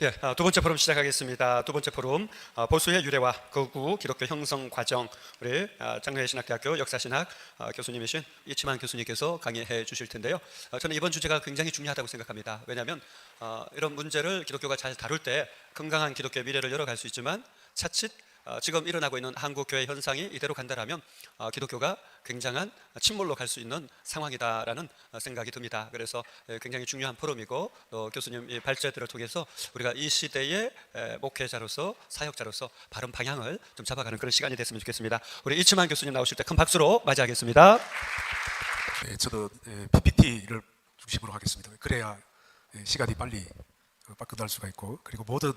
예, 두 번째 포럼 시작하겠습니다. 두 번째 포럼 보수의 유래와 거구 기독교 형성 과정, 우리 장로회 신학대학교 역사신학 교수님이신 이치만 교수님께서 강의해 주실 텐데요. 저는 이번 주제가 굉장히 중요하다고 생각합니다. 왜냐하면 이런 문제를 기독교가 잘 다룰 때 건강한 기독교의 미래를 열어갈 수 있지만 차칫 지금 일어나고 있는 한국 교회 현상이 이대로 간다라면 기독교가 굉장한 침몰로 갈 수 있는 상황이다라는 생각이 듭니다. 그래서 굉장히 중요한 포럼이고 또 교수님 이 발제들을 통해서 우리가 이 시대의 목회자로서 사역자로서 바른 방향을 좀 잡아가는 그런 시간이 됐으면 좋겠습니다. 우리 이치만 교수님 나오실 때 큰 박수로 맞이하겠습니다. 네, 저는 PPT를 중심으로 하겠습니다. 그래야 시간이 빨리 끝날 수가 있고, 그리고 모든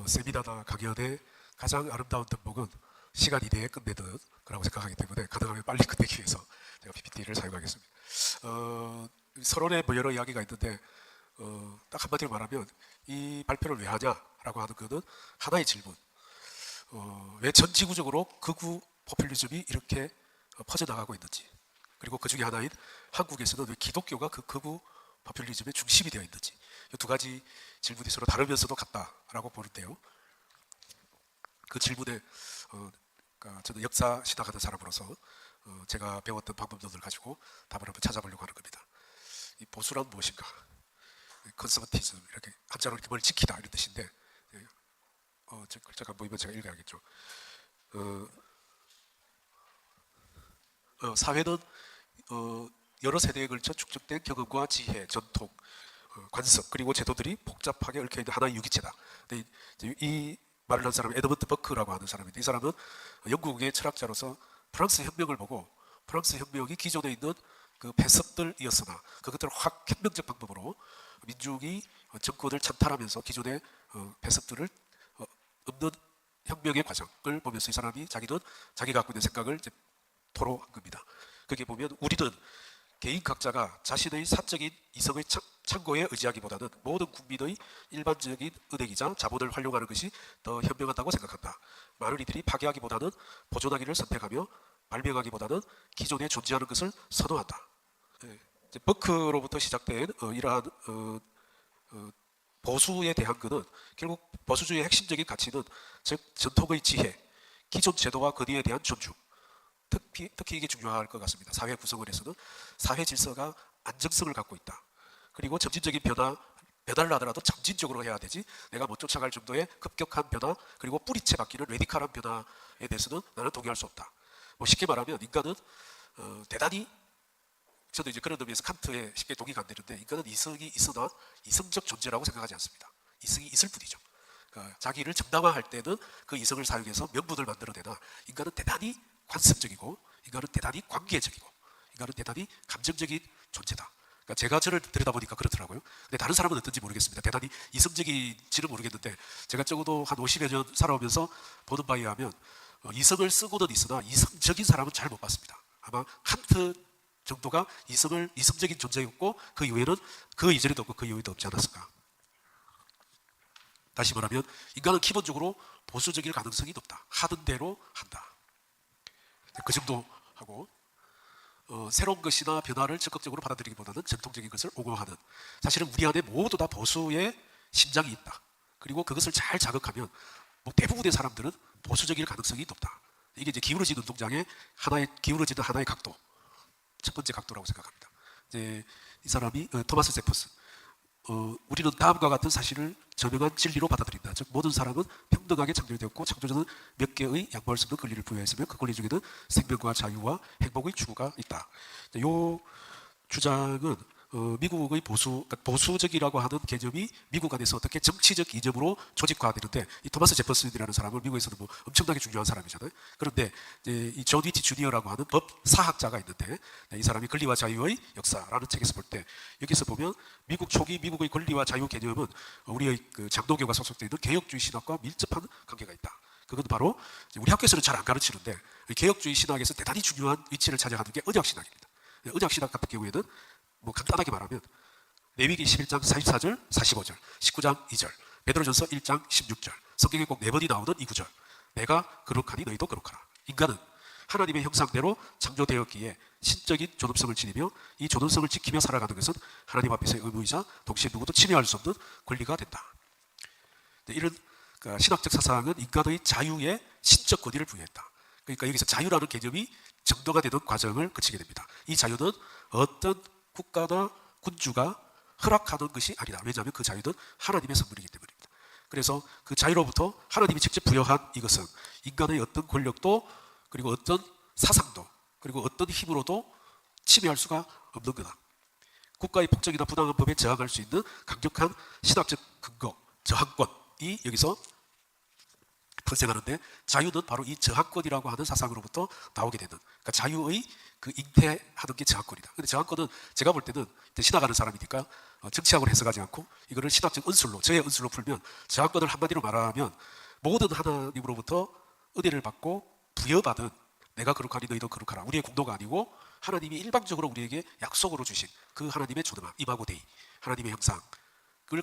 세미나나 강연의 가장 아름다운 덕목은 시간 이내에 끝내는 거라고 생각하기 때문에 가능하면 빨리 끝내기 위해서 제가 PPT를 사용하겠습니다. 서론에 뭐 여러 이야기가 있는데 딱 한마디로 말하면 이 발표를 왜 하냐라고 하는 것은 하나의 질문. 왜 전 지구적으로 극우 포퓰리즘이 이렇게 퍼져나가고 있는지, 그리고 그 중에 하나인 한국에서는 왜 기독교가 그 극우 포퓰리즘의 중심이 되어 있는지, 이 두 가지 질문이 서로 다르면서도 같다라고 보는데요. 그 질문에 그러니까 저는 역사 신학하는 사람으로서 제가 배웠던 방법론을 가지고 답을 한번 찾아보려고 하는 겁니다. 이 보수란 무엇인가? 컨서버티즘, 이렇게 한자로 이렇게 뭘 지키다 이런 뜻인데, 저 글자가 보이면 제가 읽어야겠죠. 사회는 여러 세대에 걸쳐 축적된 경험과 지혜, 전통, 관습, 그리고 제도들이 복잡하게 얽혀있는 하나의 유기체다. 근데 이 말을 한 사람은 에드먼드 버크라고 하는 사람인데, 이 사람은 영국의 철학자로서 프랑스 혁명을 보고 프랑스 혁명이 기존에 있는 그 폐석들이었으나 그것들을 확 혁명적 방법으로 민중이 정권을 찬탈하면서 기존의 폐석들을 없는 혁명의 과정을 보면서 이 사람이 자기는 자기가 갖고 있는 생각을 이제 토로한 겁니다. 거기에 보면 우리는 개인 각자가 자신의 사적인 이성의 창고에 의지하기보다는 모든 국민의 일반적인 은행이자 자본을 활용하는 것이 더 현명하다고 생각한다. 많은 이들이 파괴하기보다는 보존하기를 선택하며 발명하기보다는 기존에 존재하는 것을 선호한다. 이제 버크로부터 시작된 이러한 보수에 대한 것은 결국 보수주의의 핵심적인 가치는 즉 전통의 지혜, 기존 제도와 권위에 대한 존중, 특히 이게 중요할 것 같습니다. 사회 구성을 해서는 사회 질서가 안정성을 갖고 있다. 그리고 점진적인 변화를 하더라도 점진적으로 해야 되지, 내가 못 쫓아갈 정도의 급격한 변화, 그리고 뿌리채 바뀌는 레디칼한 변화에 대해서는 나는 동의할 수 없다. 뭐 쉽게 말하면 인간은 대단히, 저도 이제 그런 의미에서 칸트에 쉽게 동의가 안 되는데, 인간은 이성이 있으나 이성적 존재라고 생각하지 않습니다. 이성이 있을 뿐이죠. 그러니까 자기를 정당화할 때는 그 이성을 사용해서 명분을 만들어내나, 인간은 대단히 관습적이고, 인간은 대단히 관계적이고, 인간은 대단히 감정적인 존재다. 그러니까 제가 저를 들여다보니까 그렇더라고요. 근데 다른 사람은 어떤지 모르겠습니다. 대단히 이성적인지는 모르겠는데, 제가 적어도 한 50여 년 살아오면서 보는 바에 의하면 이성을 쓰고는 있으나 이성적인 사람은 잘 못 봤습니다. 아마 칸트 정도가 이성적인 존재였고, 그 이후에는 그 이전에도 없고 그 이후에도 없지 않았을까. 다시 말하면 인간은 기본적으로 보수적일 가능성이 높다. 하던 대로 한다. 그 정도 하고, 새로운 것이나 변화를 적극적으로 받아들이기보다는 전통적인 것을 옹호하는, 사실은 우리 안에 모두 다 보수의 심장이 있다. 그리고 그것을 잘 자극하면 뭐 대부분의 사람들은 보수적일 가능성이 높다. 이게 이제 기울어진 운동장의 기울어지는 하나의 각도, 첫 번째 각도라고 생각합니다. 이제 이 사람이 토마스 제퍼슨, 우리는 다음과 같은 사실을 저명한 진리로 받아들인다. 즉 모든 사람은 평등하게 창조되었고 창조주는 몇 개의 양보할 수 없는 권리를 부여했으며 그 권리 중에는 생명과 자유와 행복의 추구가 있다. 이 주장은 미국의 보수적이라고 하는 개념이 미국 안에서 어떻게 정치적 이념으로 조직화되는데, 이 토마스 제퍼슨이라는 사람은 미국에서는 뭐 엄청나게 중요한 사람이잖아요. 그런데 이 존 위티 주니어라고 하는 법사학자가 있는데, 이 사람이 권리와 자유의 역사라는 책에서 볼 때, 여기서 보면 미국 초기 미국의 권리와 자유 개념은 우리의 그 장로교가 소속되어 있는 개혁주의 신학과 밀접한 관계가 있다. 그건 바로 우리 학교에서는 잘 안 가르치는데, 개혁주의 신학에서 대단히 중요한 위치를 차지하는 게 언약 신학입니다. 언약 신학 같은 경우에는 뭐 간단하게 말하면 레위기 11장 44절, 45절, 19장 2절, 베드로전서 1장 16절, 성경에 꼭 4번이 나오는 이 구절, 내가 거룩하니 너희도 거룩하라. 인간은 하나님의 형상대로 창조되었기에 신적인 존엄성을 지니며 이 존엄성을 지키며 살아가는 것은 하나님 앞에서의 의무이자 동시에 누구도 침해할 수 없는 권리가 된다. 이런 그러니까 신학적 사상은 인간의 자유에 신적 권위를 부여했다. 그러니까 여기서 자유라는 개념이 정도가 되는 과정을 거치게 됩니다. 이 자유는 어떤 국가나 군주가 허락하는 것이 아니다. 왜냐하면 그 자유는 하나님의 선물이기 때문입니다. 그래서 그 자유로부터 하나님이 직접 부여한 이것은 인간의 어떤 권력도 그리고 어떤 사상도 그리고 어떤 힘으로도 침해할 수가 없는 거다. 국가의 폭정이나 부당한 법에 저항할 수 있는 강력한 신학적 근거, 저항권이 여기서 탄생하는데 자유는 바로 이 저항권이라고 하는 사상으로부터 나오게 되는 그러니까 자유의 그 잉태하는 게 저항권이다. 근데 저항권은 제가 볼 때는 신학하는 사람이니까 정치학으로 해석하지 않고 이거를 신학적 은술로 저의 은술로 풀면 저항권을 한마디로 말하면 모든 하나님으로부터 은혜를 받고 부여받은 내가 거룩하니 너희도 거룩하라 우리의 공로가 아니고 하나님이 일방적으로 우리에게 약속으로 주신 그 하나님의 조드마 이마고 데이 하나님의 형상을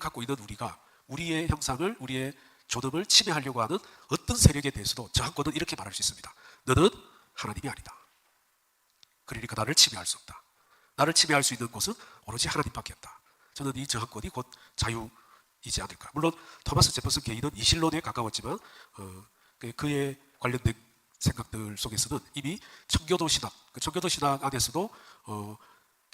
갖고 있는 우리가 우리의 형상을 우리의 조덤을 침해하려고 하는 어떤 세력에 대해서도 저항권은 이렇게 말할 수 있습니다. 너는 하나님이 아니다. 그러니까 나를 침해할 수 없다. 나를 침해할 수 있는 곳은 오로지 하나님밖에 없다. 저는 이 저항권이 곧 자유이지 않을까. 물론 토마스 제퍼슨 개인은 이신론에 가까웠지만 그에 관련된 생각들 속에서는 이미 청교도 신학, 그 청교도 신학 안에서도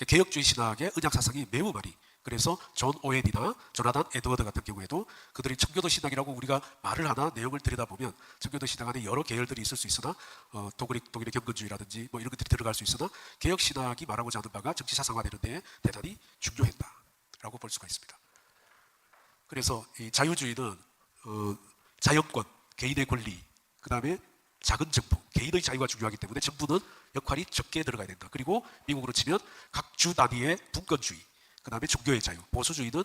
개혁주의 신학의 언약 사상이 매우 많이 그래서 존 오웬이나 조나단 에드워드 같은 경우에도 그들이 청교도 신학이라고 우리가 말을 하나 내용을 들여다보면 청교도 신학 안에 여러 계열들이 있을 수 있으나 독일의 경건주의라든지 뭐 이런 것들이 들어갈 수 있으나 개혁 신학이 말하고자 하는 바가 정치 사상화되는 데 대단히 중요했다라고 볼 수가 있습니다. 그래서 이 자유주의는 자연권, 개인의 권리, 그 다음에 작은 정부, 개인의 자유가 중요하기 때문에 정부는 역할이 적게 들어가야 된다. 그리고 미국으로 치면 각 주 단위의 분권주의, 그 다음에 종교의 자유, 보수주의는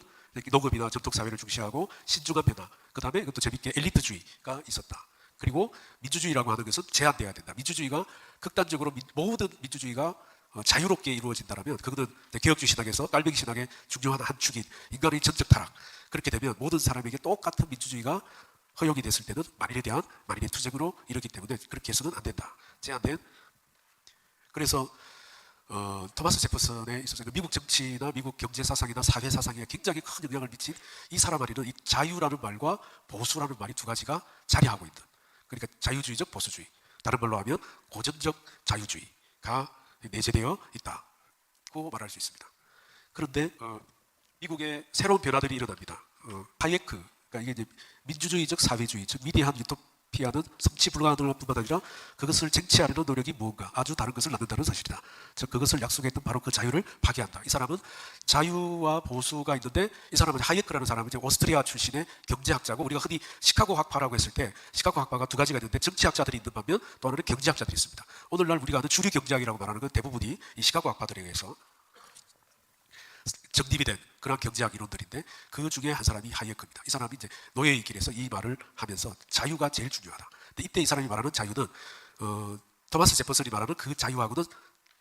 농업이나 전통사회를 중시하고 신중한 변화, 그 다음에 이것도 재밌게 엘리트주의가 있었다. 그리고 민주주의라고 하는 것은 제한되어야 된다. 민주주의가 극단적으로 모든 민주주의가 자유롭게 이루어진다면 그거는 개혁주의 신학에서 깔뱅이 신학의 중요한 한 축인 인간의 전적 타락. 그렇게 되면 모든 사람에게 똑같은 민주주의가 허용이 됐을 때는 만인에 대한 만인의 투쟁으로 이르기 때문에 그렇게 해서는 안 된다. 제한된. 그래서 토마스 제퍼슨에 있어서 미국 정치나 미국 경제 사상이나 사회 사상에 굉장히 큰 영향을 미친 이 사람 안에는 이 자유라는 말과 보수라는 말이 두 가지가 자리하고 있는 그러니까 자유주의적 보수주의 다른 말로 하면 고전적 자유주의가 내재되어 있다고 말할 수 있습니다. 그런데 미국에 새로운 변화들이 일어납니다. 하예크 그러니까 이게 이제 민주주의적 사회주의 즉 위대한 유토피아는 성취 불가능할 뿐만 아니라 그것을 쟁취하려는 노력이 무언가 아주 다른 것을 낳는다는 사실이다. 즉 그것을 약속했던 바로 그 자유를 파괴한다. 이 사람은 자유와 보수가 있는데 이 사람은 하예크라는 사람은 이제 오스트리아 출신의 경제학자고 우리가 흔히 시카고 학파라고 했을 때 시카고 학파가 두 가지가 있는데 정치학자들이 있는 반면 또 하나는 경제학자들이 있습니다. 오늘날 우리가 아는 주류 경제학이라고 말하는 건 대부분이 이 시카고 학파들에 의해서 정립이 된 그런 경제학 이론들인데 그 중에 한 사람이 하예크입니다. 이 사람이 이제 노예의 길에서 이 말을 하면서 자유가 제일 중요하다. 근데 이때 이 사람이 말하는 자유는 토마스 제퍼슨이 말하는 그 자유하고는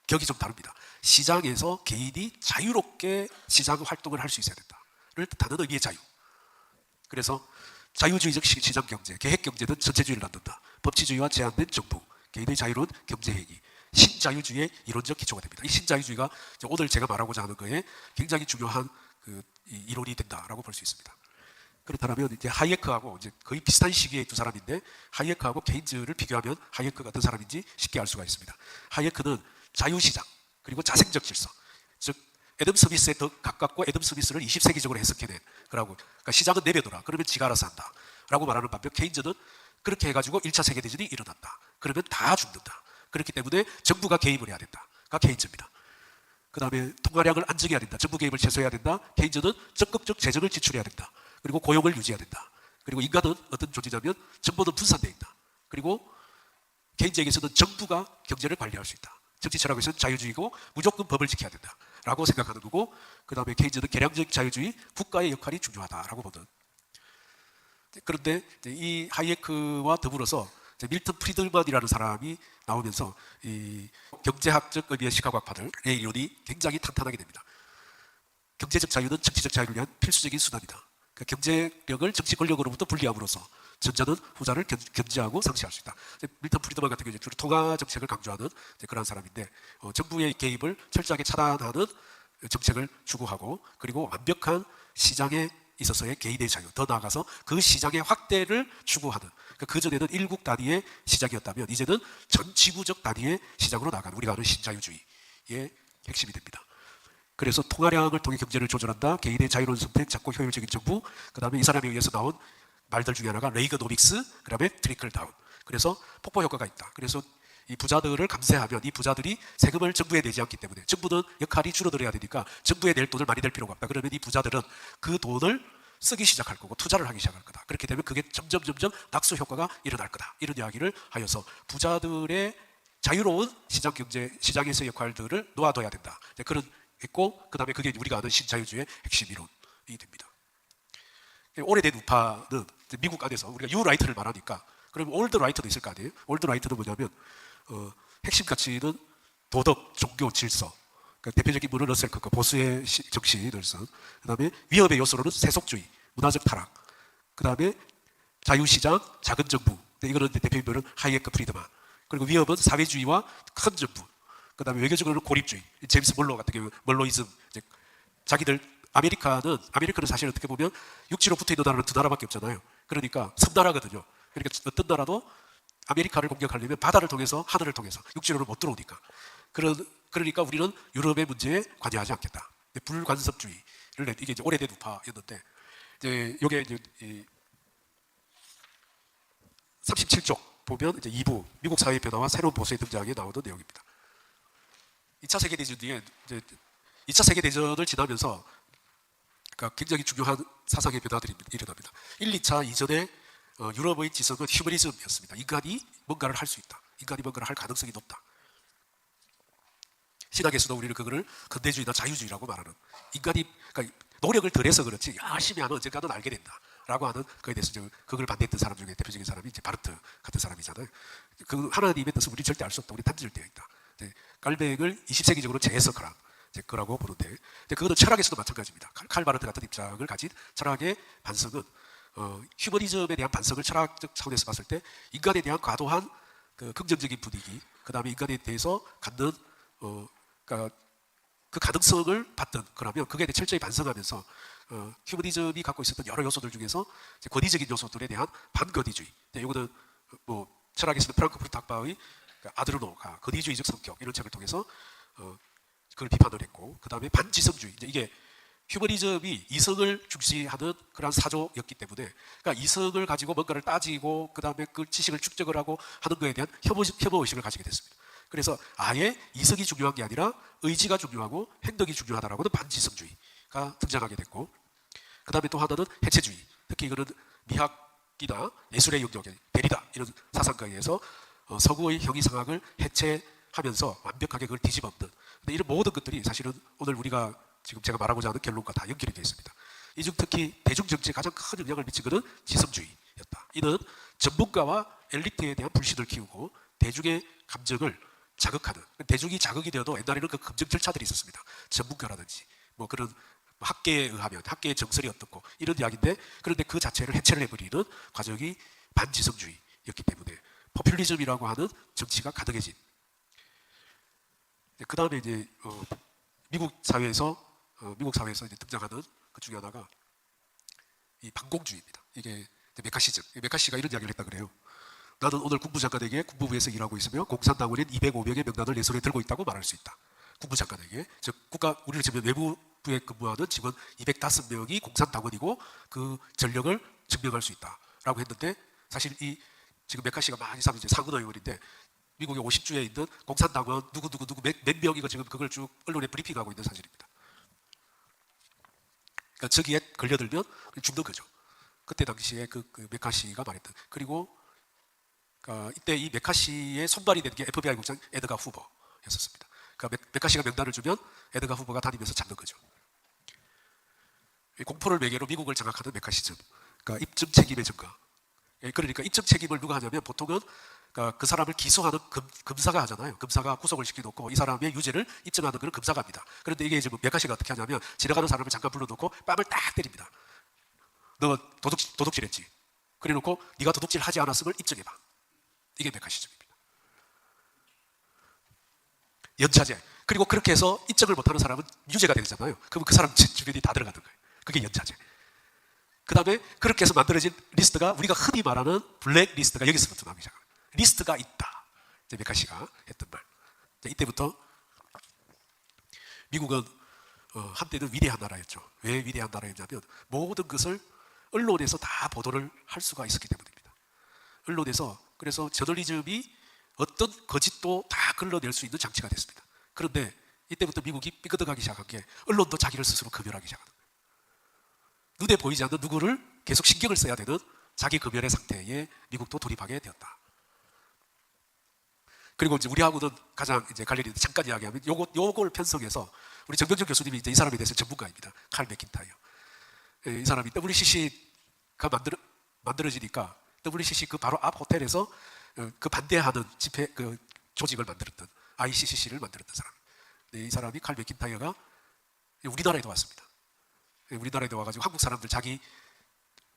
격이 좀 다릅니다. 시장에서 개인이 자유롭게 시장 활동을 할 수 있어야 된다를 뜻하는 의미의 자유. 그래서 자유주의적 시장 경제, 계획 경제는 전체주의를 낳는다. 법치주의와 제한된 정부, 개인의 자유로운 경제 행위. 신자유주의의 이론적 기초가 됩니다. 이 신자유주의가 오늘 제가 말하고자 하는 거에 굉장히 중요한 이론이 된다라고 볼 수 있습니다. 그렇다면 이제 하예크하고 이제 거의 비슷한 시기의 두 사람인데 하예크하고 케인즈를 비교하면 하예크가 어떤 사람인지 쉽게 알 수가 있습니다. 하예크는 자유시장 그리고 자생적 질서, 즉 애덤 스미스에 더 가깝고 애덤 스미스를 20세기적으로 해석해낸 그러고 그러니까 시장은 내려둬라 그러면 지가 알아서 한다라고 말하는 반면 케인즈는 그렇게 해가지고 1차 세계대전이 일어난다. 그러면 다 죽는다. 그렇기 때문에 정부가 개입을 해야 된다가 케인즈입니다. 그 다음에 통화량을 안정해야 된다. 정부 개입을 최소해야 된다. 케인즈는 적극적 재정을 지출해야 된다. 그리고 고용을 유지해야 된다. 그리고 인간은 어떤 존재냐면 정보는 분산되어 있다. 그리고 케인즈에게서는 정부가 경제를 관리할 수 있다. 정치 철학에서는 자유주의고 무조건 법을 지켜야 된다라고 생각하는 거고 그 다음에 케인즈는 개량적 자유주의, 국가의 역할이 중요하다라고 보는. 그런데 이 하예크와 더불어서 밀턴 프리들먼이라는 사람이 나오면서 이 경제학적 의미의 시카고 학파들의 이론이 굉장히 탄탄하게 됩니다. 경제적 자유는 정치적 자유를 위한 필수적인 수단이다. 그러니까 경제력을 정치 권력으로부터 분리함으로써 전자는 후자를 견제하고 상쇄할 수 있다. 밀턴 프리드먼 같은 경우는 주로 통화 정책을 강조하는 그런 사람인데 정부의 개입을 철저하게 차단하는 정책을 추구하고 그리고 완벽한 시장의 있어서의 개인의 자유, 더 나아가서 그 시장의 확대를 추구하는, 그전에는 일국 단위의 시장이었다면 이제는 전 지구적 단위의 시장으로 나가는 우리가 아는 신자유주의의 핵심이 됩니다. 그래서 통화량을 통해 경제를 조절한다, 개인의 자유로운 선택, 작고 효율적인 정부, 그 다음에 이 사람에 의해서 나온 말들 중에 하나가 레이거노믹스, 그 다음에 트리클 다운. 그래서 폭포 효과가 있다. 그래서 이 부자들을 감세하면 이 부자들이 세금을 정부에 내지 않기 때문에 정부는 역할이 줄어들어야 되니까 정부에 낼 돈을 많이 낼 필요가 없다. 그러면 이 부자들은 그 돈을 쓰기 시작할 거고 투자를 하기 시작할 거다. 그렇게 되면 그게 점점 낙수 효과가 일어날 거다. 이런 이야기를 하여서 부자들의 자유로운 시장 경제, 시장에서의 역할들을 놓아둬야 된다. 그런 했고, 그 다음에 그게 우리가 아는 신자유주의의 핵심 이론이 됩니다. 오래된 우파는 미국 안에서 우리가 뉴 라이트를 말하니까 그럼 올드 라이트도 있을 거 아니에요? 올드 라이트는 뭐냐면 핵심 가치는 도덕, 종교, 질서. 그러니까 대표적인 분은 러셀 크크, 보수의 정신, 그 다음에 위협의 요소로는 세속주의, 문화적 타락. 그 다음에 자유시장, 작은 정부. 이거는 대표님들은 하이에크 프리드만. 그리고 위협은 사회주의와 큰 정부. 그 다음에 외교적으로는 고립주의. 제임스 멀로 같은 경우, 멀로이즘. 자기들, 아메리카는 사실 어떻게 보면 육지로 붙어 있는 나라는 두 나라밖에 없잖아요. 그러니까 섬나라거든요. 그러니까 어떤 나라도 아메리카를 공격하려면 바다를 통해서, 하늘을 통해서, 육지로는 못 들어오니까. 그러니까 우리는 유럽의 문제에 관여하지 않겠다. 불간섭주의를 이게 이제 오래된 우파였는데, 이게 이제 37쪽 보면 이제 2부 미국 사회의 변화와 새로운 보수의 등장에 나오는 내용입니다. 2차 세계대전 뒤에 이제 2차 세계대전을 지나면서 그러니까 굉장히 중요한 사상의 변화들이 일어납니다. 1, 2차 이전에 유럽의 지성은 휴머니즘이었습니다. 인간이 뭔가를 할 수 있다. 인간이 뭔가를 할 가능성이 높다. 신학에서도 우리는 그거를 근대주의나 자유주의라고 말하는, 인간이 그러니까 노력을 덜해서 그렇지 열심히 하면 언젠가는 알게 된다라고 하는, 그에 대해서 그걸 반대했던 사람 중에 대표적인 사람이 이제 바르트 같은 사람이잖아요. 그 하나님의 뜻은 우리 절대 알 수 없다. 우리 단절되어 있다. 깔뱅을 20세기적으로 재해석하라. 거라고 보는데, 그것은 철학에서도 마찬가지입니다. 칼 바르트 같은 입장을 가진 철학의 반성은 휴머니즘에 대한 반성을 철학적 차원에서 봤을 때 인간에 대한 과도한 그 긍정적인 분위기, 그 다음에 인간에 대해서 갖는 그러니까 그 가능성을 봤던, 그러면 그게 철저히 반성하면서 휴머니즘이 갖고 있었던 여러 요소들 중에서 권위적인 요소들에 대한 반권위주의. 이거는 뭐 철학에서는 프랑크푸르트 학파의 아드르노가 권위주의적 성격 이런 책을 통해서 그걸 비판을 했고, 그 다음에 반지성주의. 이게 휴머니즘이 이성을 중시하는 그런 사조였기 때문에, 그러니까 이성을 가지고 뭔가를 따지고 그 다음에 그 지식을 축적을 하고 하는 것에 대한 혐오의식을 가지게 됐습니다. 그래서 아예 이성이 중요한 게 아니라 의지가 중요하고 행동이 중요하다라고는 반지성주의가 등장하게 됐고, 그 다음에 또 하나는 해체주의. 특히 이거는 미학이나 예술의 영역에 데리다 이런 사상가에 의해서 서구의 형이상학을 해체하면서 완벽하게 그걸 뒤집어엎는, 근데 이런 모든 것들이 사실은 오늘 우리가 지금 제가 말하고자 하는 결론과 다 연결이 되어 있습니다. 이 중 특히 대중정치에 가장 큰 영향을 미친 것은 지성주의였다. 이는 전문가와 엘리트에 대한 불신을 키우고 대중의 감정을 자극하는, 대중이 자극이 되어도 옛날에는 그 검증 절차들이 있었습니다. 전문가라든지 뭐 그런 학계에 의하면 학계의 정설이 어떻고 이런 이야기인데, 그런데 그 자체를 해체를 해버리는 과정이 반지성주의였기 때문에 포퓰리즘이라고 하는 정치가 가능해진. 그 다음에 이제 미국 사회에서 이제 등장하는 그 중에 하나가 이 반공주의입니다. 이게 메카시즘. 메카시가 이런 이야기를 했다 그래요. 나는 오늘 국부장관에게 국무부에서 일하고 있으며 공산당원인 205명의 명단을 내 손에 들고 있다고 말할 수 있다. 국부장관에게, 즉 우리를 지금 외부부에 근무하는 직원 205명이 공산당원이고 그 전력을 증명할 수 있다라고 했는데, 사실 이 지금 메카시가 많이 사는 이제 상원 의원인데 미국의 50주에 있는 공산당원 누구 몇 명이고 지금 그걸 쭉 언론에 브리핑하고 있는 사실입니다. 그러니까 저기에 걸려들면 죽는 거죠. 그때 당시에 그 메카시가 말했던. 그리고 이때 이 메카시의 손발이 된 게 FBI 국장 에드가 후보였었습니다. 그러니까 메카시가 명단을 주면 에드가 후보가 다니면서 잡는 거죠. 공포를 매개로 미국을 장악하는 메카시즘. 그러니까 입증 책임의 증가. 그러니까 입증 책임을 누가 하냐면 보통은 그 사람을 기소하는 검사가 하잖아요. 검사가 구속을 시켜놓고 이 사람의 유죄를 입증하는 것을 검사가 합니다. 그런데 이게 지금 메카시가 어떻게 하냐면 지나가는 사람을 잠깐 불러놓고 뺨을 딱 때립니다. 너 도둑질했지. 그래놓고 네가 도둑질 하지 않았음을 입증해봐. 이게 메카시즘입니다. 연차제. 그리고 그렇게 해서 입증을 못하는 사람은 유죄가 되잖아요. 그럼 그 사람 주변이 다 들어가는 거예요. 그게 연차제. 그 다음에 그렇게 해서 만들어진 리스트가 우리가 흔히 말하는 블랙 리스트가 여기서부터 나오기 시작합니다. 리스트가 있다. 이제 메카시가 했던 말. 이때부터 미국은 한때는 위대한 나라였죠. 왜 위대한 나라였냐면 모든 것을 언론에서 다 보도를 할 수가 있었기 때문입니다. 언론에서 그래서 저널리즘이 어떤 거짓도 다 걸러낼 수 있는 장치가 됐습니다. 그런데 이때부터 미국이 삐끗하기 시작한 게 언론도 자기를 스스로 검열하기 시작하는 거예요. 눈에 보이지 않는 누구를 계속 신경을 써야 되는 자기 검열의 상태에 미국도 돌입하게 되었다. 그리고 이제 우리하고는 가장 이제 관련이 잠깐 이야기하면 요걸 편성해서 우리 정병준 교수님이 이제 이 사람에 대해서 전문가입니다. 칼 맥킨타이어. 이 사람이 WCC가 만들어지니까 WCC 그 바로 앞 호텔에서 그 반대하는 집회 그 조직을 만들었던 ICCC를 만들었던 사람. 이 사람이 칼 맥킨타이어가 우리나라에도 왔습니다. 우리나라에도 와가지고 한국 사람들 자기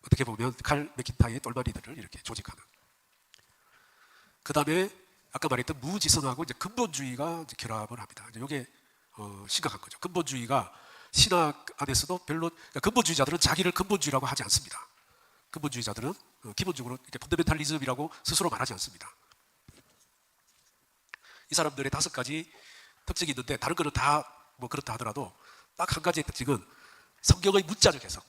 어떻게 보면 칼 맥킨타이어의 똘마니들을 이렇게 조직하는. 그 다음에 아까 말했던 무지성하고 이제 근본주의가 이제 결합을 합니다. 이게 심각한 거죠. 근본주의가 신학 안에서도 별로 그러니까 근본주의자들은 자기를 근본주의라고 하지 않습니다. 근본주의자들은 기본적으로 이렇게 펀더멘탈리즘이라고 스스로 말하지 않습니다. 이 사람들의 5가지 특징이 있는데 다른 거는 다 뭐 그렇다 하더라도 딱 한 가지의 특징은 성경의 문자적 해석.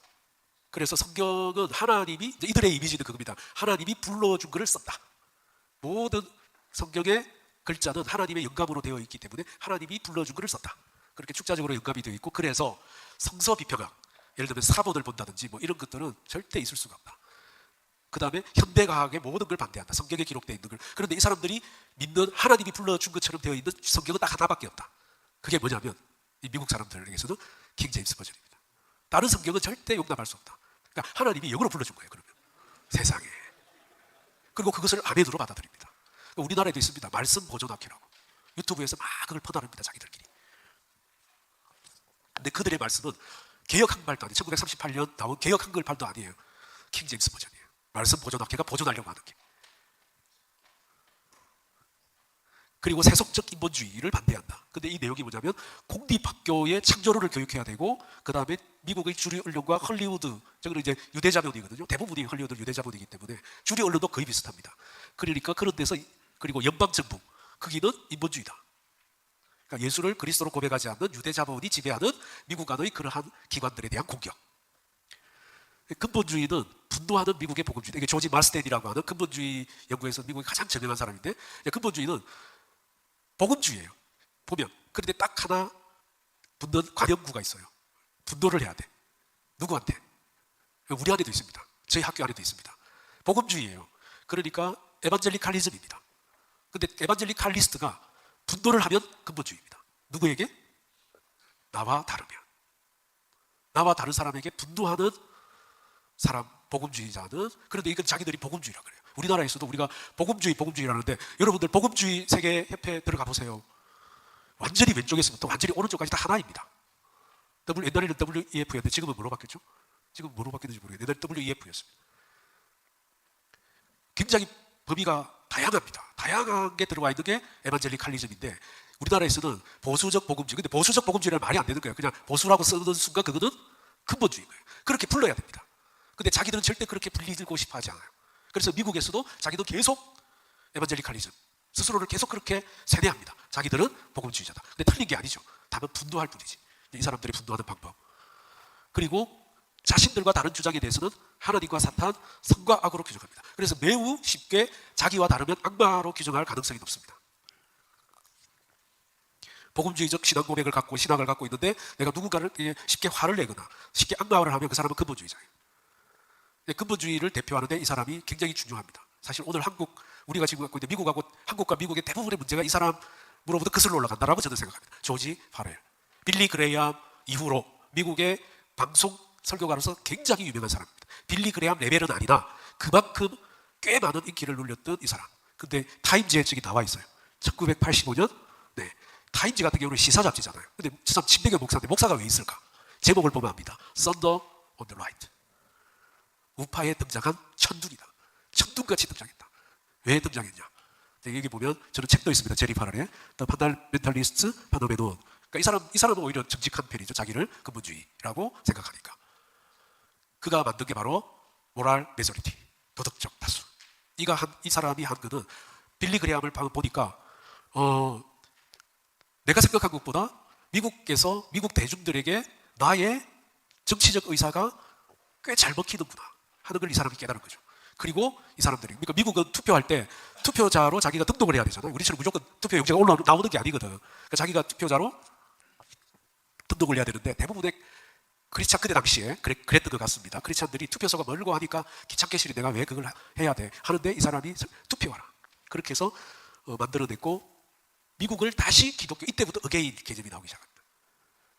그래서 성경은 하나님이 이들의 이미지는 그겁니다. 하나님이 불러준 것을 썼다. 모든 성경의 글자는 하나님의 영감으로 되어 있기 때문에 하나님이 불러준 것을 썼다. 그렇게 축자적으로 영감이 되어 있고 그래서 성서 비평학, 예를 들면 사본을 본다든지 뭐 이런 것들은 절대 있을 수가 없다. 그 다음에 현대과학의 모든 걸 반대한다. 성경에 기록되어 있는 걸. 그런데 이 사람들이 믿는 하나님이 불러준 것처럼 되어 있는 성경은 딱 하나밖에 없다. 그게 뭐냐면 이 미국 사람들에게서는 킹 제임스 버전입니다. 다른 성경은 절대 용납할 수 없다. 그러니까 하나님이 영으로 불러준 거예요. 그러면 세상에. 그리고 그것을 아멘으로 받아들입니다. 우리나라에도 있습니다. 말씀 보존학회라고. 유튜브에서 막 그걸 퍼나릅니다. 자기들끼리. 근데 그들의 말씀은 개혁 한글발도 아니에요. 1938년 나온 개혁 한글발도 아니에요. 킹 제임스 버전이에요. 말씀 보존학회가 보존하려고 하는 게. 그리고 세속적 인본주의를 반대한다. 근데 이 내용이 뭐냐면 공립학교의 창조론을 교육해야 되고 그 다음에 미국의 주류 언론과 헐리우드, 저는 이제 유대자본이거든요. 대부분이 헐리우드 유대자본이기 때문에 주류 언론도 거의 비슷합니다. 그러니까 그런 데서 그리고 연방정부, 거기는 인본주의다. 그러니까 예수를 그리스도로 고백하지 않는 유대자본이 지배하는 미국 안의 그러한 기관들에 대한 공격. 근본주의는 분노하는 미국의 복음주의. 이게 조지 마스텐이라고 하는 근본주의 연구에서 미국의 가장 저명한 사람인데 근본주의는 복음주의예요. 보면 그런데 딱 하나 붙는 관용구가 있어요. 분노를 해야 돼. 누구한테? 우리 안에도 있습니다. 저희 학교 안에도 있습니다. 복음주의예요. 그러니까 에반젤리칼리즘입니다. 근데 에반젤리칼리스트가 분노를 하면 근본주의입니다. 누구에게? 나와 다르면. 나와 다른 사람에게 분노하는 사람, 복음주의자는. 그런데 이건 자기들이 복음주의라고 그래요. 우리나라에서도 우리가 복음주의라는데 여러분들 복음주의 세계협회 들어가 보세요. 완전히 왼쪽에서부터 완전히 오른쪽까지 다 하나입니다. 옛날에는 WEF였는데 지금은 뭐로 바뀌었죠? 지금 뭐로 바뀌었는지 모르겠는데 옛날에 WEF였습니다. 굉장히 범위가 다양합니다. 다양한 게 들어와 있는 게 에반젤리칼리즘인데 우리나라에서는 보수적 복음주의. 근데 보수적 복음주의라는 말이 안 되는 거예요. 그냥 보수라고 쓰는 순간 그거는 근본주의인 거예요. 그렇게 불러야 됩니다. 근데 자기들은 절대 그렇게 불리고 싶어 하지 않아요. 그래서 미국에서도 자기도 계속 에반젤리칼리즘, 스스로를 계속 그렇게 세뇌합니다. 자기들은 복음주의자다. 근데 틀린 게 아니죠. 다만 분노할 뿐이지. 이 사람들이 분노하는 방법. 그리고 자신들과 다른 주장에 대해서는 하나님과 사탄, 선과 악으로 규정합니다. 그래서 매우 쉽게 자기와 다르면 악마로 규정할 가능성이 높습니다. 복음주의적 신앙 고백을 갖고 신학을 갖고 있는데 내가 누군가를 쉽게 화를 내거나 쉽게 악마화를 하면 그 사람은 근본주의자예요. 근본주의를 대표하는데 이 사람이 굉장히 중요합니다. 사실 오늘 우리가 지금 갖고 있는 미국하고 한국과 미국의 대부분의 문제가 이 사람으로부터 거슬러 올라간다라고 저는 생각합니다. 조지 파렐, 빌리 그레이엄 이후로 미국의 방송 설교가로서 굉장히 유명한 사람입니다. 빌리 그레이엄 레벨은 아니나 그만큼 꽤 많은 인기를 눌렸던 이 사람. 근데 타임지에 책이 나와 있어요. 1985년 타임지 같은 경우는 시사 잡지잖아요. 근데 저 사람 침대교 목사인데 목사가 왜 있을까? 제목을 보면 압니다. Thunder on the Right. 우파에 등장한 천둥이다. 천둥같이 등장했다. 왜 등장했냐? 여기 보면 저는 책도 있습니다. 제리 파랄의 The Fundamentalist Phenomenon. 그러니까 이 사람은 오히려 정직한 편이죠. 자기를 근본주의라고 생각하니까. 그가 만든 게 바로 모랄 메조리티, 도덕적 다수. 이 사람이 한 거는 빌리 그레함을 보니까 내가 생각한 것보다 미국에서 미국 대중들에게 나의 정치적 의사가 꽤 잘 먹히는구나 하는 걸 이 사람이 깨달은 거죠. 그리고 이 사람들이, 그러니까 미국은 투표할 때 투표자로 자기가 등록을 해야 되잖아요. 우리처럼 무조건 투표 용지가 나오는 게 아니거든. 그러니까 자기가 투표자로 등록을 해야 되는데 대부분의 크리스찬, 그때 당시에 그랬던 것 같습니다. 크리스찬들이 투표소가 멀고 하니까 귀찮게 싫이 내가 왜 그걸 해야 돼 하는데 이 사람이 투표하라 그렇게 해서 만들어냈고, 미국을 다시 기독교, 이때부터 어게인 개념이 나오기 시작합니다.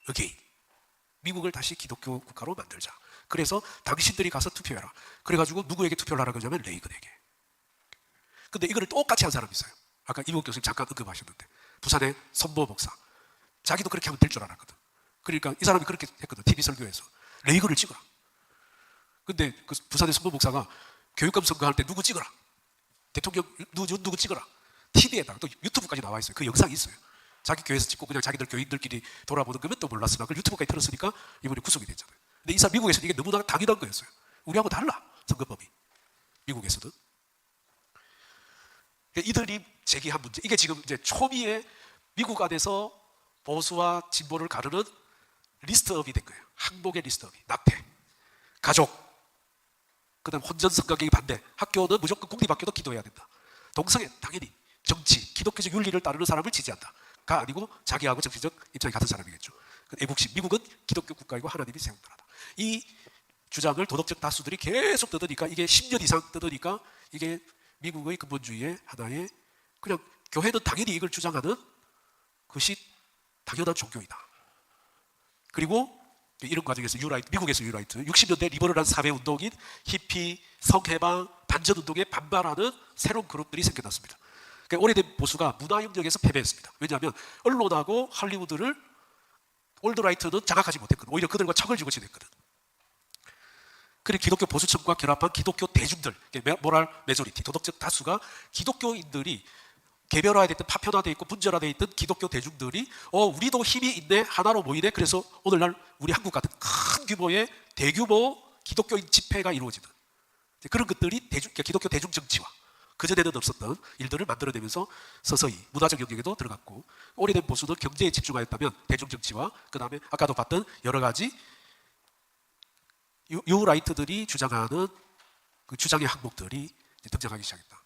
어게인, 미국을 다시 기독교 국가로 만들자. 그래서 당신들이 가서 투표해라. 그래가지고 누구에게 투표를 하라고 하냐면 레이건에게. 근데 이거를 똑같이 한 사람이 있어요. 아까 이국 교수님 잠깐 언급하셨는데 부산의 선보 목사, 자기도 그렇게 하면 될 줄 알았거든. 그러니까 이 사람이 그렇게 했거든. TV 설교에서 레이건을 찍어라. 근데 그 부산의 선보 목사가 교육감 선거할 때 누구 찍어라, 대통령 누구 찍어라, TV에다가 또 유튜브까지 나와 있어요. 그 영상이 있어요. 자기 교회에서 찍고 그냥 자기들 교인들끼리 돌아보는 거면 또 몰랐으나 그걸 유튜브까지 틀었으니까 이번에 구속이 됐잖아요. 근데 이 사람 미국에서는 이게 너무나 당연한 거였어요. 우리하고 달라, 선거법이. 미국에서도. 이들이 제기한 문제, 이게 지금 이제 초미의 미국 안에서 보수와 진보를 가르는 리스트업이 된 거예요. 항목의 리스트업이. 낙태, 가족, 그 다음 혼전성 가격이 반대, 학교는 무조건 공립학교도 기도해야 된다, 동성애 당연히, 정치, 기독교적 윤리를 따르는 사람을 지지한다가 아니고 자기하고 정치적 입장이 같은 사람이겠죠. 애국심, 미국은 기독교 국가이고 하나님이 세운 나라다. 이 주장을 도덕적 다수들이 계속 떠드니까, 이게 10년 이상 떠드니까 이게 미국의 근본주의의 하나의, 그냥 교회는 당연히 이걸 주장하는 것이 당연한 종교이다. 그리고 이런 과정에서 미국에서 유라이트, 60년대 리버럴한 사회운동인 히피, 성해방, 반전운동에 반발하는 새로운 그룹들이 생겨났습니다. 그러니까 오래된 보수가 문화 영역에서 패배했습니다. 왜냐하면 언론하고 할리우드를 올드라이트는 장악하지 못했거든. 오히려 그들과 척을 쥐고 지냈거든. 그래 기독교 보수층과 결합한 기독교 대중들, 모랄 메조리티, 도덕적 다수가, 기독교인들이 개별화되어 파편화되어 있고 분절화되어 있던 기독교 대중들이 우리도 힘이 있네, 하나로 모이네. 그래서 오늘날 우리 한국 같은 큰 규모의 대규모 기독교인 집회가 이루어지는 그런 것들이 기독교 대중 정치화, 그전에는 없었던 일들을 만들어내면서 서서히 문화적 영역에도 들어갔고, 오래된 보수는 경제에 집중하였다면 대중 정치와 그 다음에 아까도 봤던 여러 가지 유라이트들이 주장하는 그 주장의 항목들이 등장하기 시작했다.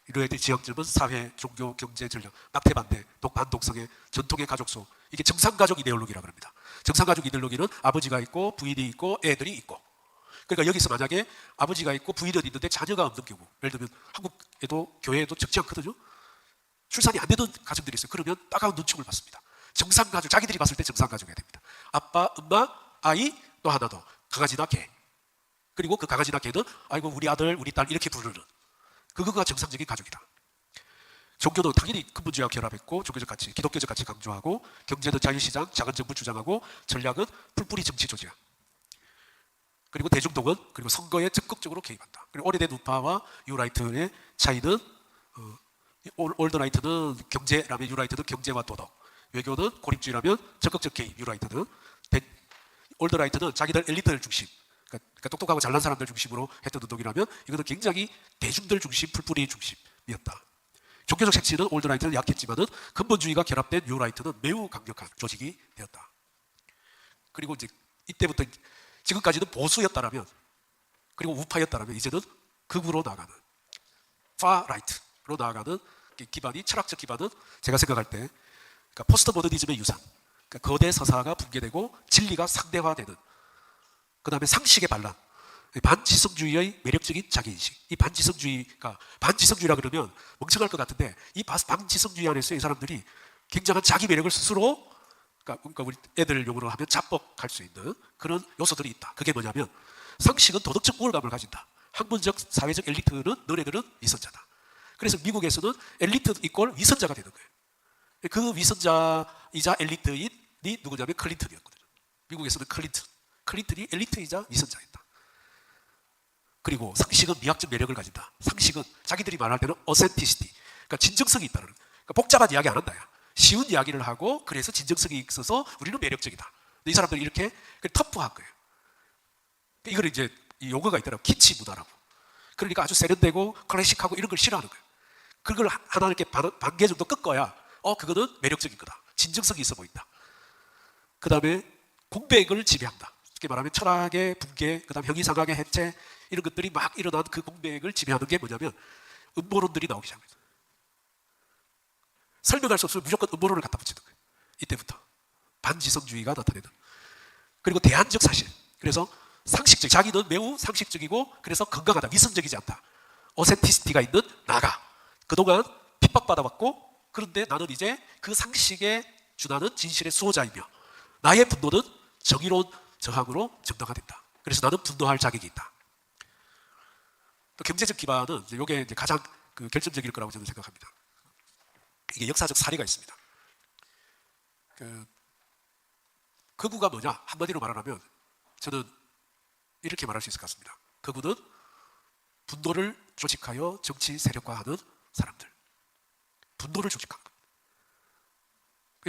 이러한 지향점은 사회, 종교, 경제, 전략, 낙태 반대, 반독성애, 전통의 가족소, 이게 정상가족 이데올로기라고 합니다. 정상가족 이데올로기는 아버지가 있고 부인이 있고 애들이 있고, 그러니까 여기서 만약에 아버지가 있고 부인은 있는데 자녀가 없는 경우, 예를 들면 한국에도 교회에도 적지 않거든요. 출산이 안 되는 가정들이 있어요. 그러면 따가운 눈총을 받습니다. 정상가족, 자기들이 봤을 때 정상가족이 됩니다. 아빠, 엄마, 아이, 또 하나 더, 강아지나 개. 그리고 그 강아지나 개는 아이고 우리 아들, 우리 딸 이렇게 부르는, 그거가 정상적인 가족이다. 종교도 당연히 근본주의와 결합했고, 종교적 가치, 기독교적 가치 강조하고, 경제는 자유시장, 자본정부 주장하고, 전략은 풀뿌리 정치 조지야. 그리고 대중동은, 그리고 선거에 적극적으로 개입한다. 그리고 오래된 우파와 유라이트의 차이는, 올드라이트는 경제라면 유라이트는 경제와 도덕, 외교는 고립주의라면 적극적 개입, 유라이트는. 올드라이트는 자기들 엘리트들 중심, 그러니까 똑똑하고 잘난 사람들 중심으로 했던 운동이라면, 이거는 굉장히 대중들 중심, 풀뿌리 중심이었다. 종교적 색채는 올드라이트는 약했지만은 근본주의가 결합된 뉴라이트는 매우 강력한 조직이 되었다. 그리고 이제 이때부터 지금까지는 보수였다라면, 그리고 우파였다라면, 이제는 극으로 나아가는 파라이트로 나아가는 기반이, 철학적 기반은 제가 생각할 때 그러니까 포스트 모더니즘의 유산, 그러니까 거대 서사가 붕괴되고 진리가 상대화되는, 그 다음에 상식의 반란, 반지성주의의 매력적인 자기인식. 이 반지성주의가, 반지성주의라 그러면 멍청할 것 같은데, 이 반지성주의 안에서 이 사람들이 굉장한 자기 매력을 스스로, 그러니까 우리 애들 용어로 하면 자뻑할 수 있는 그런 요소들이 있다. 그게 뭐냐면, 상식은 도덕적 우월감을 가진다. 학문적, 사회적 엘리트는, 너네들은 위선자다. 그래서 미국에서는 엘리트 이꼴 위선자가 되는 거예요. 그 위선자이자 엘리트인이 누구냐면 클린턴이었거든요. 미국에서는 클린턴이 엘리트이자 위선자였다. 그리고 상식은 미학적 매력을 가진다. 상식은 자기들이 말할 때는 어센티시티, 그러니까 진정성이 있다는, 그러니까 복잡한 이야기 안 한다. 쉬운 이야기를 하고, 그래서 진정성이 있어서 우리는 매력적이다. 근데 이 사람들이 이렇게 터프한 거예요. 이걸 이제 이 용어가 있더라고. 키치 문화라고. 그러니까 아주 세련되고 클래식하고 이런 걸 싫어하는 거예요. 그걸 하나 이렇게 반 개 정도 꺾어야 그거는 매력적인 거다. 진정성이 있어 보인다. 그 다음에 공백을 지배한다. 쉽게 말하면 철학의 붕괴, 그 다음 형이상학의 해체 이런 것들이 막 일어난 그 공백을 지배하는 게 뭐냐면 음모론들이 나오기 시작합니다. 설명할 수 없으면 무조건 음모론을 갖다 붙이는 거예요. 이때부터 반지성주의가 나타내는. 그리고 대안적 사실. 그래서 상식적, 자기는 매우 상식적이고 그래서 건강하다, 위선적이지 않다. 오센티시티가 있는 나가. 그동안 핍박받아왔고 그런데 나는 이제 그 상식에 준하는 진실의 수호자이며 나의 분노는 정의로운 저항으로 정당화된다. 그래서 나는 분노할 자격이 있다. 또 경제적 기반은 이게 이제 가장 결정적일 거라고 저는 생각합니다. 이게 역사적 사례가 있습니다. 거구가 뭐냐? 한마디로 말하면 저는 이렇게 말할 수 있을 것 같습니다. 거구는 분노를 조직하여 정치 세력화하는 사람들. 분노를 조직하는 겁니다.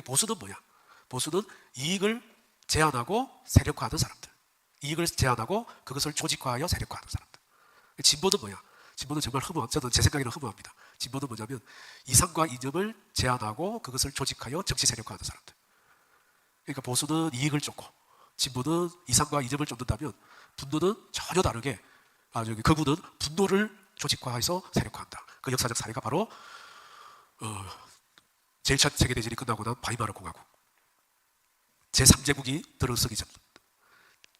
보수는 뭐야? 보수는 이익을 제한하고 세력화하는 사람들. 이익을 제한하고 그것을 조직화하여 세력화하는 사람들. 진보는 뭐야? 진보는 정말 허무한, 저는 제 생각에는 허무합니다. 진보는 뭐냐면 이상과 이념을 제한하고 그것을 조직하여 정치 세력화하는 사람들. 그러니까 보수는 이익을 쫓고 진보는 이상과 이념을 쫓는다면 분노는 전혀 다르게 거구는 분노를 조직화해서 세력화한다. 그 역사적 사례가 바로 제1차 세계대전이 끝나고 난 바이마르 공화국. 제3제국이 들어서기 전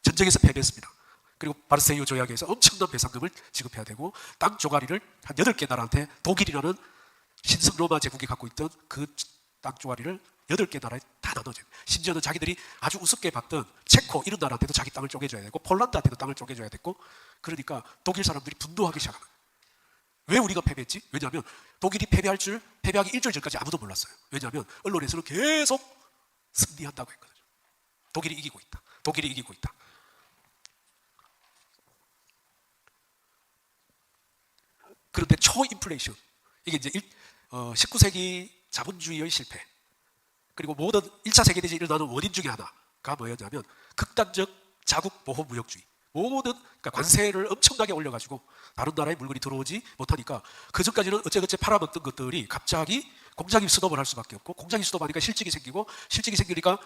전쟁에서 패배했습니다. 그리고 바르세유 조약에서 엄청난 배상금을 지급해야 되고 땅 조가리를 한 8개 나라한테 독일이라는 신성 로마 제국이 갖고 있던 그 땅 조가리를 8개 나라에 다 나눠줘요. 심지어는 자기들이 아주 우습게 봤던 체코 이런 나라한테도 자기 땅을 쪼개줘야 되고 폴란드한테도 땅을 쪼개줘야 됐고 그러니까 독일 사람들이 분노하기 시작합니다. 왜 우리가 패배했지? 왜냐하면 독일이 패배하기 일주일 전까지 아무도 몰랐어요. 왜냐하면 언론에서는 계속 승리한다고 했거든요. 독일이 이기고 있다. 독일이 이기고 있다. 그런데 초인플레이션, 이게 이제 19세기 자본주의의 실패, 그리고 모든 1차 세계대전이 일어나는 원인 중에 하나가 뭐였냐면 극단적 자국 보호 무역주의. 그러니까 관세를 엄청나게 올려가지고 다른 나라에 물건이 들어오지 못하니까 그 전까지는 어째저째 팔아먹던 것들이 갑자기 공장이 수도업을 할 수밖에 없고 공장이 수도업하니까 실직이 생기고 실직이 생기니까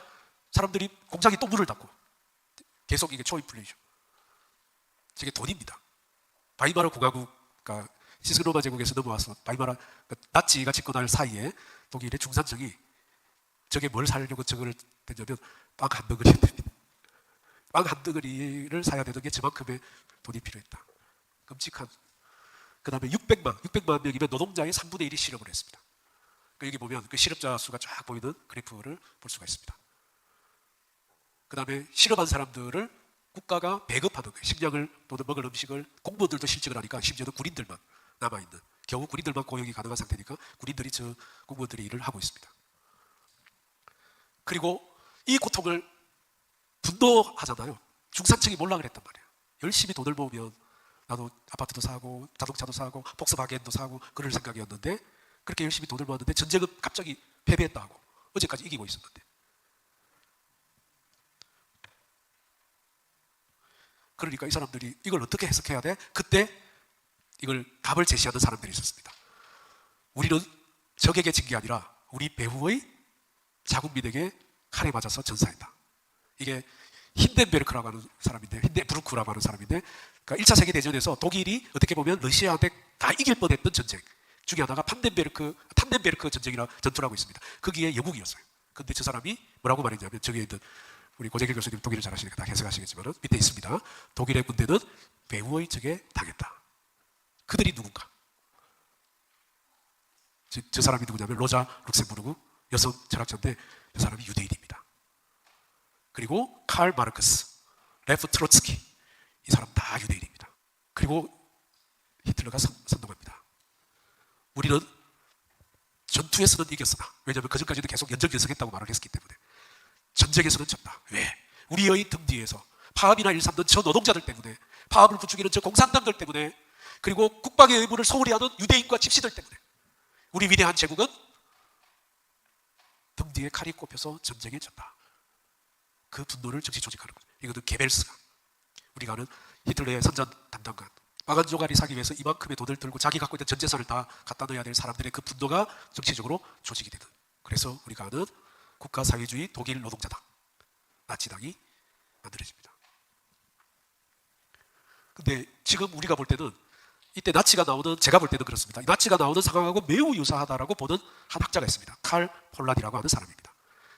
사람들이 공장이 또 문을 닫고 계속 이게 초인플레이션. 이게 돈입니다. 바이마르 공화국, 그러니까 시스로마 제국에서 넘어와서 바이마르 나치가 집권할 사이에 독일의 중산층이 저게 뭘 사려고 저걸 되냐면 빵 한 덩어리가 됩니다. 빵 한 덩어리를 사야 되는 게 저만큼의 돈이 필요했다. 끔찍한. 그 다음에 600만 명이면 노동자의 3분의 1이 실업을 했습니다. 여기 보면 그 실업자 수가 쫙 보이는 그래프를 볼 수가 있습니다. 그 다음에 실업한 사람들을 국가가 배급하는 거예요. 식량을 또는 먹을 음식을. 공무원들도 실직을 하니까 심지어는 군인들만 남아있는, 겨우 군인들만 고용이 가능한 상태니까 군인들이 공무원들이 일을 하고 있습니다. 그리고 이 고통을 분노하잖아요. 중산층이 몰라 그랬단 말이에요. 열심히 돈을 모으면 나도 아파트도 사고 자동차도 사고 폭스바겐도 사고 그럴 생각이었는데 그렇게 열심히 돈을 모았는데 전쟁은 갑자기 패배했다 하고 어제까지 이기고 있었는데. 그러니까 이 사람들이 이걸 어떻게 해석해야 돼? 그때 이걸 답을 제시하는 사람들이 있었습니다. 우리는 적에게 진 게 아니라 우리 배후의 자국민에게 칼에 맞아서 전사했다. 이게 힌덴베르크라고 하는 사람인데, 힌덴브루크라고 하는 사람인데, 그러니까 1차 세계대전에서 독일이 어떻게 보면 러시아한테 다 이길 뻔했던 전쟁 중에 하나가 탄덴베르크 전투라고 있습니다. 거기에 영국이었어요. 근데 저 사람이 뭐라고 말했냐면, 저기에 있는 우리 고재길 교수님 독일을 잘 아시니까 다 해석하시겠지만 밑에 있습니다. 독일의 군대는 배후의 적에 당했다. 그들이 누군가? 저 사람이 누구냐면 로자 룩셈부르크 여성 철학자인데 저 사람이 유대인입니다. 그리고 칼 마르크스, 레프 트로츠키, 이 사람 다 유대인입니다. 그리고 히틀러가 선동합니다. 우리는 전투에서는 이겼으나, 왜냐하면 그전까지도 계속 연정연승했다고 말을 했기 때문에 전쟁에서는 졌다. 왜? 우리의 등 뒤에서 파업이나 일삼는 저 노동자들 때문에, 파업을 부추기는 저 공산당들 때문에, 그리고 국방의 의무를 소홀히 하는 유대인과 집시들 때문에 우리 위대한 제국은 등 뒤에 칼이 꼽혀서 전쟁에 졌다. 그 분노를 정치 조직하는 거죠. 이것도 게벨스가, 우리가 아는 히틀러의 선전 담당관, 마간 조가리 사기 위해서 이만큼의 돈을 들고 자기 갖고 있는 전 재산을 다 갖다 넣어야 될 사람들의 그 분노가 정치적으로 조직이 되는, 그래서 우리가 아는 국가사회주의 독일 노동자당, 나치당이 만들어집니다. 근데 지금 우리가 볼 때는 이때 나치가 나오는, 제가 볼 때는 그렇습니다. 나치가 나오는 상황하고 매우 유사하다라고 보는 한 학자가 있습니다. 칼 폴란이라고 하는 사람입니다.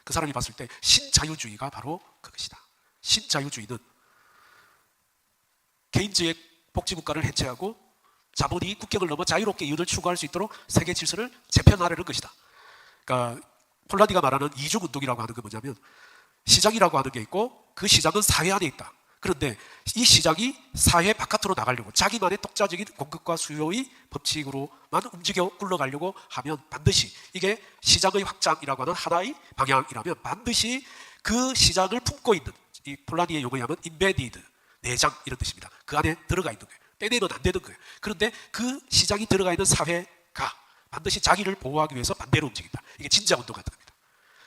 그 사람이 봤을 때 신자유주의가 바로 그것이다. 신자유주의는 개인주의 복지국가를 해체하고 자본이 국경을 넘어 자유롭게 이윤을 추구할 수 있도록 세계 질서를 재편하려는 것이다. 그러니까 폴란이가 말하는 이중운동이라고 하는 건 뭐냐면, 시장이라고 하는 게 있고 그 시장은 사회 안에 있다. 그런데 이 시장이 사회 바깥으로 나가려고 자기만의 독자적인 공급과 수요의 법칙으로만 움직여 굴러가려고 하면 반드시, 이게 시장의 확장이라고 하는 하나의 방향이라면 반드시 그 시장을 품고 있는, 이 폴란이의 용어에 하면 embedded, 내장 이런 뜻입니다. 그 안에 들어가 있는 거예요. 떼내면 안 되는 거예요. 그런데 그 시장이 들어가 있는 사회가 반드시 자기를 보호하기 위해서 반대로 움직인다. 이게 진짜 운동 같은 겁니다.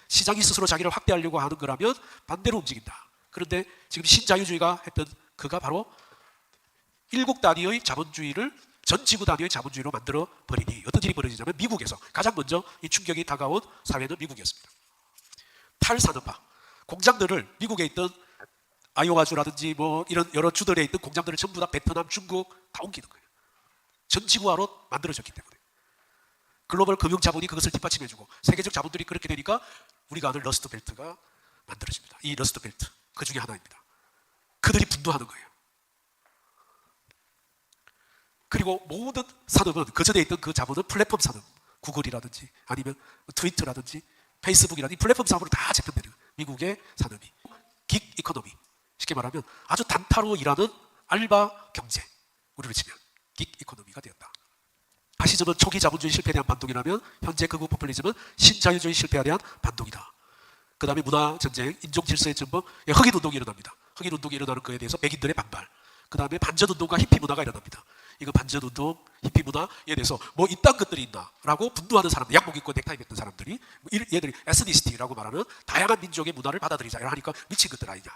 시장이 스스로 자기를 확대하려고 하는 거라면 반대로 움직인다. 그런데 지금 신자유주의가 했던 그가 바로 일국 단위의 자본주의를 전 지구 단위의 자본주의로 만들어 버리니 어떤 일이 벌어지냐면, 미국에서 가장 먼저 이 충격이 다가온 사회는 미국이었습니다. 탈산업화, 공장들을 미국에 있던 아이오와주라든지 뭐 이런 여러 주들에 있던 공장들을 전부 다 베트남, 중국 다 옮기는 거예요. 전 지구화로 만들어졌기 때문에. 글로벌 금융 자본이 그것을 뒷받침해주고 세계적 자본들이 그렇게 되니까 우리가 아는 러스트 벨트가 만들어집니다. 이 러스트 벨트 그 중에 하나입니다. 그들이 분노하는 거예요. 그리고 모든 산업은, 그 전에 있던 그 자본은 플랫폼 산업, 구글이라든지 아니면 트위터라든지 페이스북이라든지 플랫폼 산업으로 다 재편되는 미국의 산업이 긱 이코노미, 쉽게 말하면 아주 단타로 일하는 알바 경제, 우리로 치면 긱 이코노미가 되었다. 파시즘은 초기 자본주의 실패에 대한 반동이라면 현재 극우 포퓰리즘은 신자유주의 실패에 대한 반동이다. 그 다음에 문화전쟁, 인종질서의 전범, 흑인운동이 일어납니다. 흑인운동이 일어나는 거에 대해서 백인들의 반발. 그 다음에 반전운동과 히피 문화가 일어납니다. 이거 반전운동, 히피 문화에 대해서 뭐 이딴 것들이 있나 라고 분노하는 사람들, 양복 입고 넥타이 맸던 사람들이, 얘들이 에스니시티라고 말하는 다양한 민족의 문화를 받아들이자 하니까 미친 것들 아니냐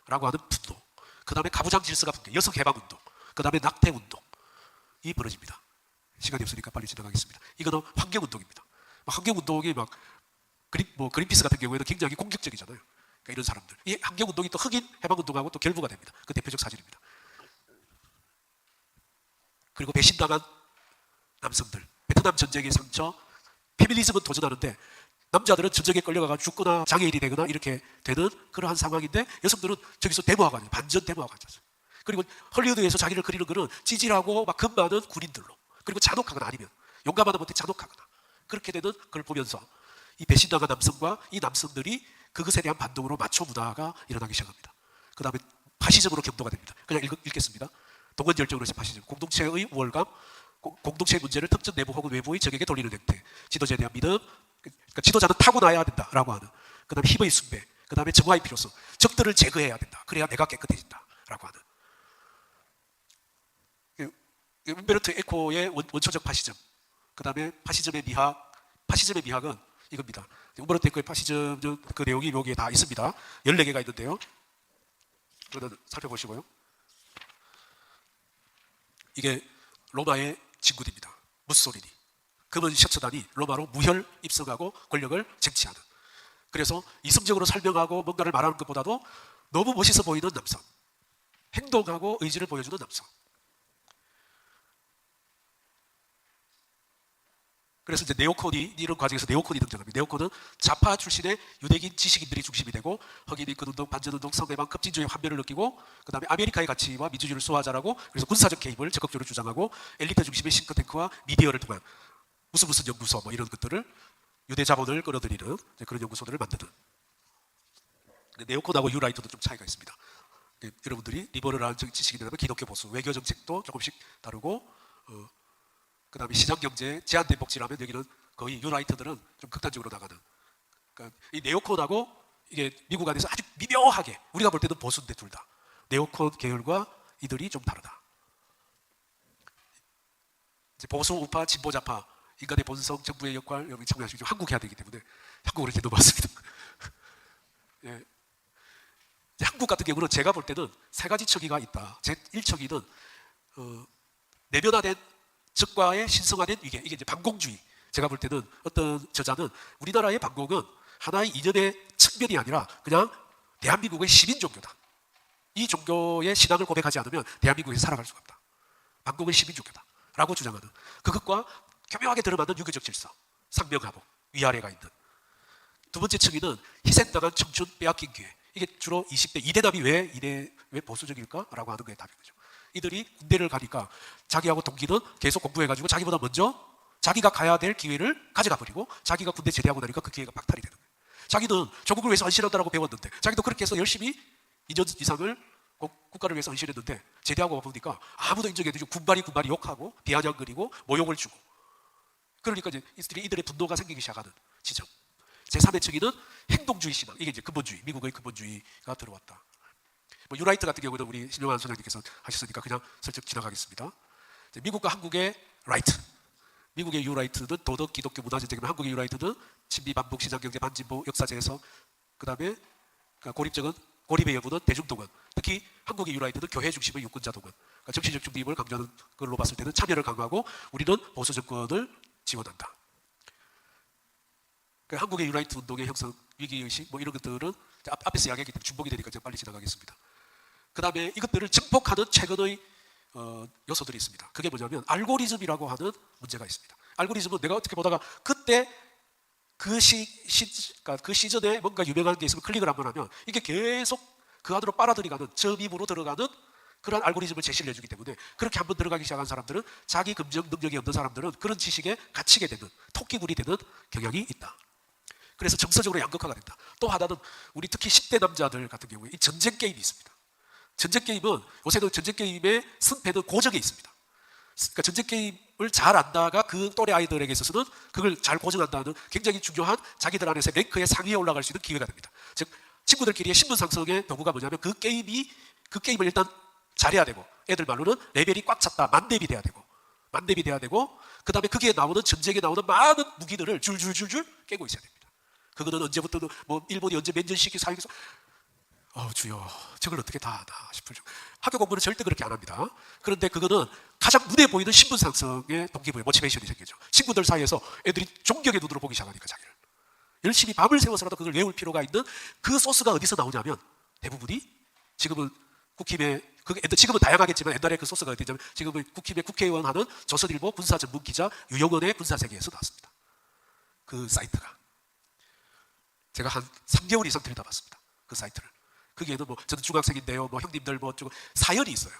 라고 하는 분노. 그 다음에 가부장 질서가 붕괴, 여성 해방운동, 그 다음에 낙태운동이 벌어집니다. 시간이 없으니까 빨리 지나가겠습니다. 이거는 환경운동입니다. 환경운동이 막 그린피스 같은 경우에는 굉장히 공격적이잖아요. 그러니까 이런 사람들, 이 환경운동이 또 흑인 해방운동하고 또 결부가 됩니다. 그 대표적 사진입니다. 그리고 배신당한 남성들, 베트남 전쟁의 상처, 페미니즘은 도전하는데 남자들은 전쟁에 끌려가가 죽거나 장애인이 되거나 이렇게 되는 그러한 상황인데, 여성들은 저기서 데모하고 앉아요. 반전 데모하고 앉았어요. 그리고 헐리우드에서 자기를 그리는 거는 찌질하고 막 금 많은 군인들로, 그리고 잔혹하거나 아니면 용감하다 못해 잔혹하거나 그렇게 되는 걸 보면서 이 배신당한 남성과 이 남성들이 그것에 대한 반동으로 마초 문화가 일어나기 시작합니다. 그 다음에 파시즘으로 경도가 됩니다. 그냥 읽겠습니다. 동원열정으로 해서 파시즘, 공동체의 우월감, 공동체의 문제를 특정 내부 혹은 외부의 적에게 돌리는 행태, 지도자에 대한 믿음, 그러니까 지도자는 타고나야 된다라고 하는, 그 다음에 힘의 숭배, 그 다음에 정화의 필요성, 적들을 제거해야 된다. 그래야 내가 깨끗해진다라고 하는 움베르토 에코의 원초적 파시즘, 그 다음에 파시즘의 미학, 파시즘의 미학은 이겁니다. 움베르토 에코의 파시즘 그 내용이 여기에 다 있습니다. 14개가 있는데요. 그러면 살펴보시고요. 이게 로마의 진군입니다. 무솔리니. 검은 셔츠단이 로마로 무혈 입성하고 권력을 쟁취하는. 그래서 이성적으로 설명하고 뭔가를 말하는 것보다도 너무 멋있어 보이는 남성, 행동하고 의지를 보여주는 남성. 그래서 이제 네오콘이, 이런 과정에서 네오콘이 등장합니다. 네오콘은 좌파 출신의 유대인 지식인들이 중심이 되고, 흑인 인권운동, 반전운동, 성해방, 급진주의 환멸을 느끼고, 그 다음에 아메리카의 가치와 민주주의를 수호하자라고, 그래서 군사적 개입을 적극적으로 주장하고, 엘리트 중심의 싱크탱크와 미디어를 통한 무슨 연구소 뭐 이런 것들을, 유대 자본을 끌어들이는 그런 연구소들을 만드는. 네오콘하고 유라이트도 좀 차이가 있습니다. 여러분들이 리버럴한 지식인이라면 기독교 보수, 외교 정책도 조금씩 다르고, 그 다음에 시장경제, 제한된 복지라면 여기는 거의 유나이트들은 좀 극단적으로 나가는. 그러니까 이 네오콘하고 이게 미국 안에서 아주 미묘하게, 우리가 볼 때는 보수인데 둘 다. 네오콘 계열과 이들이 좀 다르다. 이제 보수 우파, 진보 좌파, 인간의 본성, 정부의 역할, 여기 참여하시죠. 한국 해야 되기 때문에 한국으로 이제 넘어왔습니다. 예. 이제 한국 같은 경우는 제가 볼 때는 세 가지 척의가 있다. 제 1척의는 내면화된 적과의 신성화된 위계, 이게 이제 반공주의. 제가 볼 때는 어떤 저자는 우리나라의 반공은 하나의 이념의 측면이 아니라 그냥 대한민국의 시민 종교다. 이 종교의 신앙을 고백하지 않으면 대한민국에서 살아갈 수가 없다. 반공은 시민 종교다 라고 주장하는, 그것과 교묘하게 들어맞는 유교적 질서, 상명하복, 위아래가 있는. 두 번째 층위는 희생당한 청춘 빼앗긴 기회. 이게 주로 20대 이대남이 왜 보수적일까? 라고 하는 게 답인 거죠. 이들이 군대를 가니까 자기하고 동기는 계속 공부해가지고 자기보다 먼저 자기가 가야 될 기회를 가져가 버리고, 자기가 군대 제대하고 나니까 그 기회가 박탈이 되는 거예요. 자기는 조국을 위해서 헌신한다라고 배웠는데, 자기도 그렇게 해서 열심히 2년 이상을 국가를 위해서 헌신했는데, 제대하고 보니까 아무도 인정해 주고 군발이 욕하고 비아냥거리고 모욕을 주고, 그러니까 이제 이들의 분노가 생기기 시작하는 지점. 제3의 층위는 행동주의 신앙, 이게 이제 근본주의, 미국의 근본주의가 들어왔다. 뭐 유라이트 같은 경우는 우리 신용환 소장님께서 하셨으니까 그냥 슬쩍 지나가겠습니다. 미국과 한국의 라이트, 미국의 유라이트는 도덕, 기독교, 문화전쟁이면 한국의 유라이트는 친미, 반복, 시장경제, 반진보, 역사재해석, 그 다음에 고립의 여부는 대중동원, 특히 한국의 유라이트는 교회 중심의 유권자 동원, 그러니까 정치적 중립을 강조하는 걸로 봤을 때는 참여를 강화하고 우리는 보수 정권을 지원한다. 그러니까 한국의 유라이트 운동의 형성, 위기의식 뭐 이런 것들은 앞에서 이야기했기 때문에 중복이 되니까 제가 빨리 지나가겠습니다. 그 다음에 이것들을 증폭하는 최근의 요소들이 있습니다. 그게 뭐냐면 알고리즘이라고 하는 문제가 있습니다. 알고리즘은 내가 어떻게 보다가 그때 그 시즌에 뭔가 유명한 게 있으면 클릭을 한번 하면 이게 계속 그 안으로 빨아들이가는, 저입으로 들어가는 그런 알고리즘을 제시를 해주기 때문에, 그렇게 한번 들어가기 시작한 사람들은, 자기 검증 능력이 없는 사람들은 그런 지식에 갇히게 되는, 토끼굴이 되는 경향이 있다. 그래서 정서적으로 양극화가 된다. 또 하나는 우리 특히 10대 남자들 같은 경우에 이 전쟁 게임이 있습니다. 전쟁 게임은 요새는 전쟁 게임의 승패는 고정에 있습니다. 그러니까 전쟁 게임을 잘 안다가 그 또래 아이들에게 있어서는 그걸 잘 고정한다는 굉장히 중요한, 자기들 안에서 랭크의 상위에 올라갈 수 있는 기회가 됩니다. 즉 친구들끼리의 신분 상승의 도구가 뭐냐면 그 게임을 일단 잘해야 되고, 애들 말로는 레벨이 꽉 찼다, 만렙이 돼야 되고, 그 다음에 거기에 나오는, 전쟁에 나오는 많은 무기들을 줄줄줄줄 깨고 있어야 됩니다. 그거는 언제부터 뭐 일본이 언제 몇 년씩 사용해서 주여 저걸 어떻게 다 하나 싶을 정도. 학교 공부는 절대 그렇게 안 합니다. 그런데 그거는 가장 눈에 보이는 신분 상승의 동기부여, 모티베이션이 생기죠. 친구들 사이에서 애들이 존경의 눈으로 보기 시작하니까 자기를 열심히 밤을 새워서라도 그걸 외울 필요가 있는 그 소스가 어디서 나오냐면, 대부분이 지금은 지금은 다양하겠지만 옛날에 그 소스가 어디냐면, 지금은 국회의원 하는 조선일보 군사 전문 기자 유영원의 군사세계에서 나왔습니다. 그 사이트가 제가 한 3개월 이상 들여다봤습니다. 그 사이트를. 거기에는 뭐 저는 중학생인데요, 뭐 형님들 뭐 좀 사연이 있어요.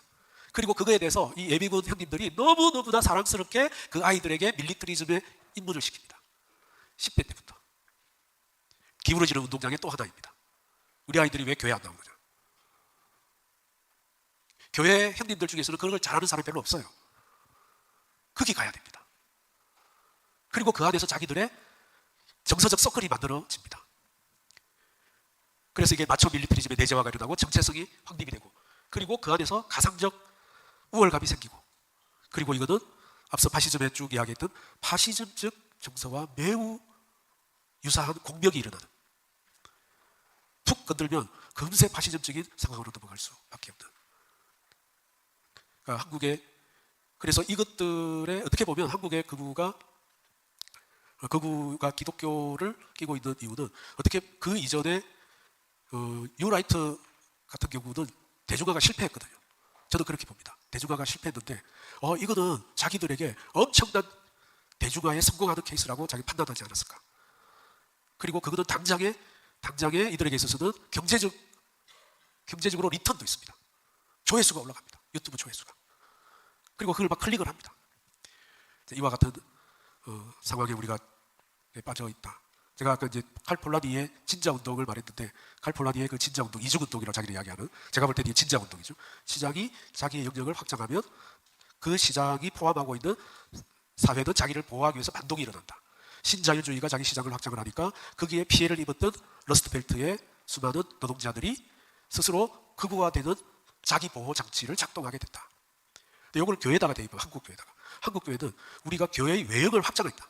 그리고 그거에 대해서 이 예비군 형님들이 너무너무나 사랑스럽게 그 아이들에게 밀리터리즘에 입문을 시킵니다. 10대 때부터. 기울어지는 운동장의 또 하나입니다. 우리 아이들이 왜 교회 안 나오느냐. 교회 형님들 중에서는 그런 걸 잘하는 사람이 별로 없어요. 거기 가야 됩니다. 그리고 그 안에서 자기들의 정서적 서클이 만들어집니다. 그래서 이게 마초 밀리터리즘의 내재화가 일어나고 정체성이 확립이 되고, 그리고 그 안에서 가상적 우월감이 생기고, 그리고 이거는 앞서 파시즘에 쭉 이야기했던 파시즘적 정서와 매우 유사한 공명이 일어나는, 툭 건들면 금세 파시즘적인 상황으로 넘어갈 수밖에 없는. 그러니까 그래서 이것들에 어떻게 보면 한국의 극우가 기독교를 끼고 있는 이유는, 어떻게 그 이전에 유라이트 같은 경우는 대중화가 실패했거든요. 저도 그렇게 봅니다. 대중화가 실패했는데 이거는 자기들에게 엄청난 대중화에 성공하는 케이스라고 자기 판단하지 않았을까. 그리고 그거는 당장에 이들에게 있어서는 경제적으로 리턴도 있습니다. 조회수가 올라갑니다. 유튜브 조회수가. 그리고 그걸 막 클릭을 합니다. 이와 같은 상황에 우리가 빠져 있다. 제가 아까 이제 칼 폴라니의 진자 운동을 말했는데, 칼 폴라니의 그 진자 운동, 이중 운동이라고 자기를 이야기하는, 제가 볼 때는 진자 운동이죠. 시장이 자기의 영역을 확장하면 그 시장이 포함하고 있는 사회는 자기를 보호하기 위해서 반동이 일어난다. 신자유주의가 자기 시장을 확장을 하니까 거기에 피해를 입었던 러스트벨트의 수많은 노동자들이 스스로 극우화되는 자기 보호 장치를 작동하게 된다. 근데 이걸 교회에다가 대입하면, 한국 교회는 우리가 교회의 외형을 확장했다.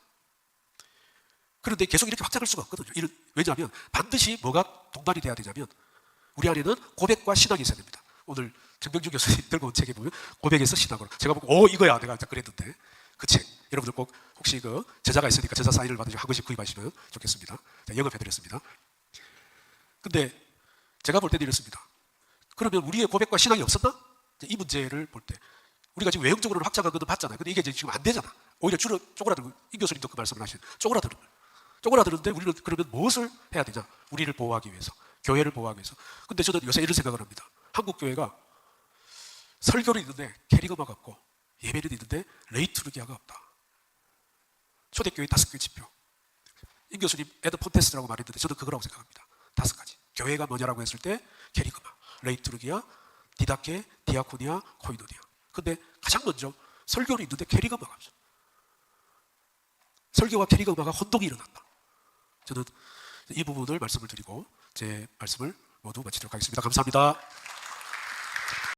그런데 계속 이렇게 확장할 수가 없거든요. 왜냐하면 반드시 뭐가 동반이 돼야 되냐면, 우리 안에는 고백과 신앙이 있어야 됩니다. 오늘 정병주 교수님 들고 온 책에 보면 고백에서 신앙으로, 제가 보고 이거야 내가 그랬는데, 그 책 여러분들 꼭 혹시 그 저자가 있으니까 저자 사인을 받으시고 한 권씩 구입하시면 좋겠습니다. 제가 영업해드렸습니다. 근데 제가 볼 때는 이렇습니다. 그러면 우리의 고백과 신앙이 없었나? 이 문제를 볼 때 우리가 지금 외형적으로는 확장한 것도 봤잖아요. 근데 이게 지금 안 되잖아. 오히려 줄어 쪼그라들고, 임 교수님도 그 말씀을 하시는, 쪼그라드는데 우리는 그러면 무엇을 해야 되냐? 우리를 보호하기 위해서, 교회를 보호하기 위해서. 근데 저는 요새 이런 생각을 합니다. 한국 교회가 설교는 있는데 캐리그마가 없고, 예배는 있는데 레이투르기아가 없다. 초대교회 5개 지표. 임 교수님 에드 폰테스라고 말했는데 저는 그거라고 생각합니다. 5가지. 교회가 뭐냐라고 했을 때 캐리그마, 레이투르기아, 디다케, 디아코니아, 코이노니아. 근데 가장 먼저 설교는 있는데 캐리그마가 없어. 설교와 캐리그마가 혼동이 일어났다. 저는 이 부분을 말씀을 드리고 제 말씀을 모두 마치도록 하겠습니다. 감사합니다.